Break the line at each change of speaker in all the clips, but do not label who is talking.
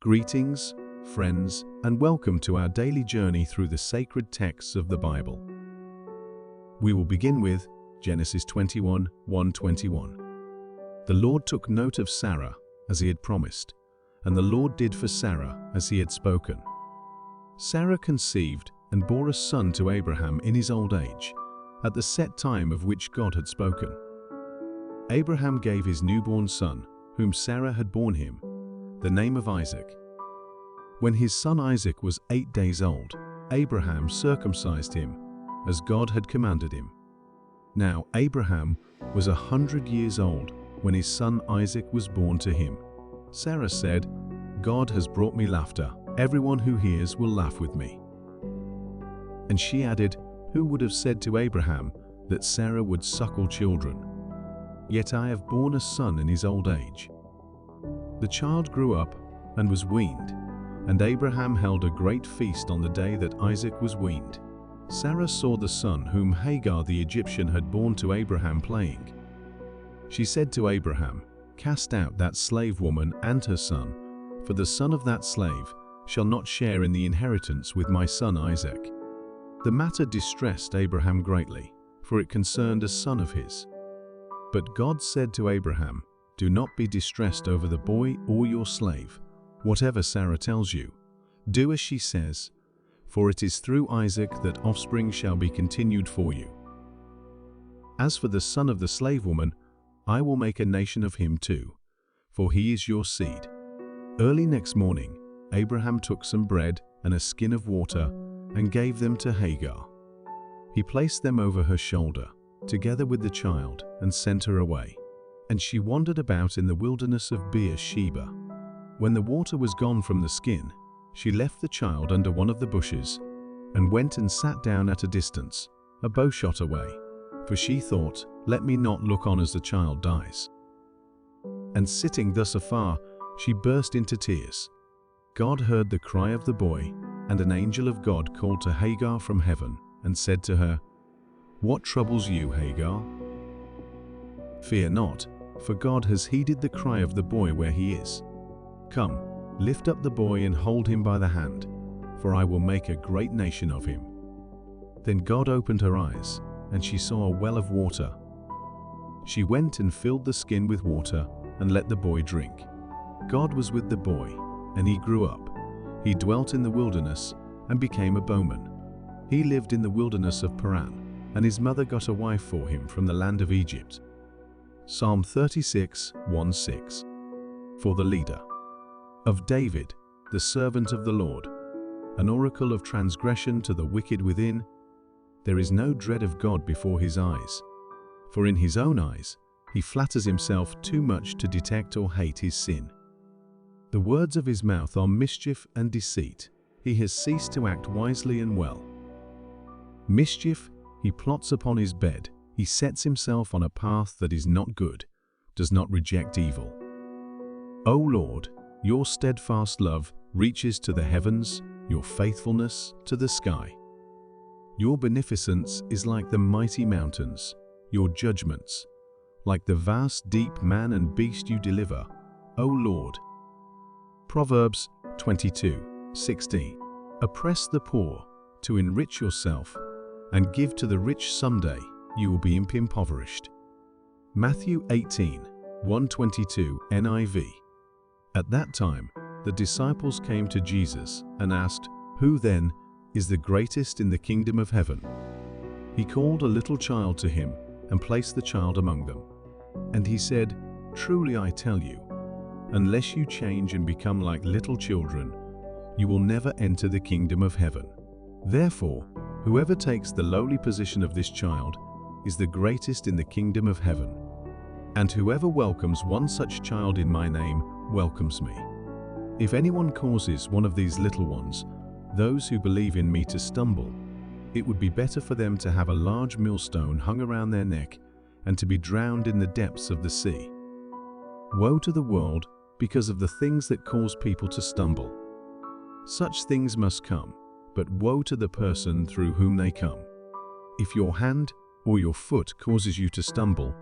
Greetings, friends, and welcome to our daily journey through the sacred texts of the Bible. We will begin with Genesis 21:1-21. The Lord took note of Sarah as he had promised, and the Lord did for Sarah as he had spoken. Sarah conceived and bore a son to Abraham in his old age, at the set time of which God had spoken. Abraham gave his newborn son, whom Sarah had borne him, the name of Isaac. When his son Isaac was 8 days old, Abraham circumcised him, as God had commanded him. Now Abraham was 100 years old when his son Isaac was born to him. Sarah said, "God has brought me laughter. Everyone who hears will laugh with me." And she added, "Who would have said to Abraham that Sarah would suckle children? Yet I have borne a son in his old age." The child grew up and was weaned, and Abraham held a great feast on the day that Isaac was weaned. Sarah saw the son whom Hagar the Egyptian had borne to Abraham playing. She said to Abraham, "Cast out that slave woman and her son, for the son of that slave shall not share in the inheritance with my son Isaac." The matter distressed Abraham greatly, for it concerned a son of his. But God said to Abraham, "Do not be distressed over the boy or your slave. Whatever Sarah tells you, do as she says, for it is through Isaac that offspring shall be continued for you. As for the son of the slave woman, I will make a nation of him too, for he is your seed." Early next morning, Abraham took some bread and a skin of water and gave them to Hagar. He placed them over her shoulder, together with the child, and sent her away. And she wandered about in the wilderness of Beer-sheba. When the water was gone from the skin, she left the child under one of the bushes and went and sat down at a distance, a bowshot away, for she thought, "Let me not look on as the child dies." And sitting thus afar, she burst into tears. God heard the cry of the boy, and an angel of God called to Hagar from heaven and said to her, "What troubles you, Hagar? Fear not, for God has heeded the cry of the boy where he is. Come, lift up the boy and hold him by the hand, for I will make a great nation of him." Then God opened her eyes, and she saw a well of water. She went and filled the skin with water and let the boy drink. God was with the boy, and he grew up. He dwelt in the wilderness and became a bowman. He lived in the wilderness of Paran, and his mother got a wife for him from the land of Egypt. Psalm 36:1-6. For the leader. Of David, the servant of the Lord, an oracle of transgression to the wicked within. There is no dread of God before his eyes, for in his own eyes he flatters himself too much to detect or hate his sin. The words of his mouth are mischief and deceit. He has ceased to act wisely and well. Mischief he plots upon his bed. He sets himself on a path that is not good, does not reject evil. O Lord, your steadfast love reaches to the heavens, your faithfulness to the sky. Your beneficence is like the mighty mountains, your judgments, like the vast deep man and beast you deliver, O Lord. Proverbs 22:16. Oppress the poor to enrich yourself, and give to the rich someday you will be impoverished. Matthew 18:1-22 NIV. At that time, the disciples came to Jesus and asked, "Who then is the greatest in the kingdom of heaven?" He called a little child to him and placed the child among them. And he said, "Truly I tell you, unless you change and become like little children, you will never enter the kingdom of heaven. Therefore, whoever takes the lowly position of this child is the greatest in the kingdom of heaven. And whoever welcomes one such child in my name welcomes me. If anyone causes one of these little ones, those who believe in me, to stumble, it would be better for them to have a large millstone hung around their neck and to be drowned in the depths of the sea. Woe to the world because of the things that cause people to stumble. Such things must come, but woe to the person through whom they come. If your hand or your foot causes you to stumble,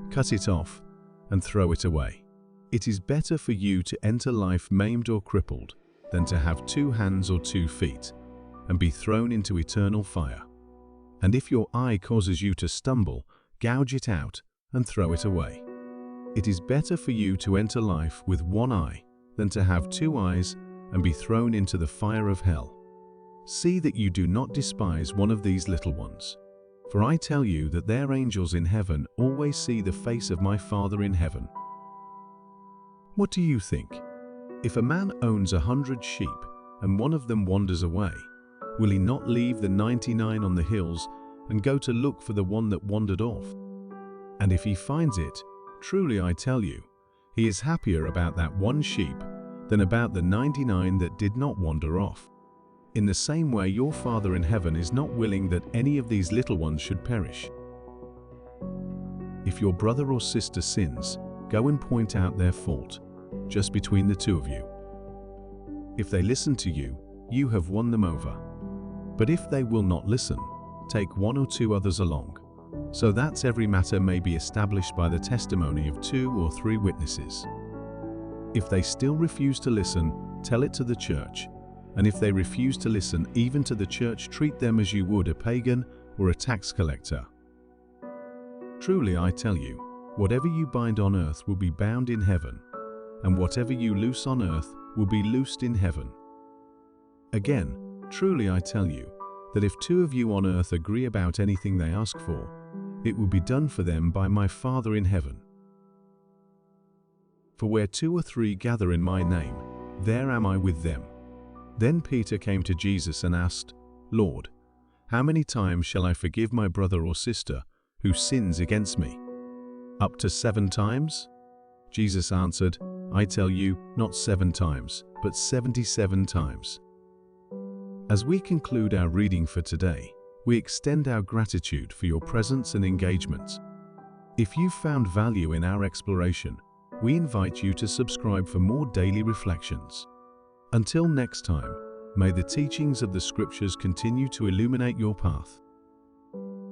cut it off and throw it away. It is better for you to enter life maimed or crippled than to have 2 hands or 2 feet and be thrown into eternal fire. And if your eye causes you to stumble, gouge it out and throw it away. It is better for you to enter life with 1 eye than to have 2 eyes and be thrown into the fire of hell. See that you do not despise one of these little ones. For I tell you that their angels in heaven always see the face of my Father in heaven. What do you think? If a man owns 100 sheep and one of them wanders away, will he not leave the 99 on the hills and go to look for the one that wandered off? And if he finds it, truly I tell you, he is happier about that one sheep than about the 99 that did not wander off. In the same way, your Father in heaven is not willing that any of these little ones should perish. If your brother or sister sins, go and point out their fault, just between the 2 of you. If they listen to you, you have won them over. But if they will not listen, take 1 or 2 others along, so that every matter may be established by the testimony of 2 or 3 witnesses. If they still refuse to listen, tell it to the church. And if they refuse to listen even to the church, treat them as you would a pagan or a tax collector. Truly I tell you, whatever you bind on earth will be bound in heaven, and whatever you loose on earth will be loosed in heaven. Again, truly I tell you, that if 2 of you on earth agree about anything they ask for, it will be done for them by my Father in heaven. For where 2 or 3 gather in my name, there am I with them. Then Peter came to Jesus and asked, Lord, how many times shall I forgive my brother or sister who sins against me? Up to 7 times? Jesus answered, I tell you, not 7 times, but 77 times. As we conclude our reading for today, we extend our gratitude for your presence and engagement. If you found value in our exploration, we invite you to subscribe for more daily reflections. Until next time, may the teachings of the Scriptures continue to illuminate your path.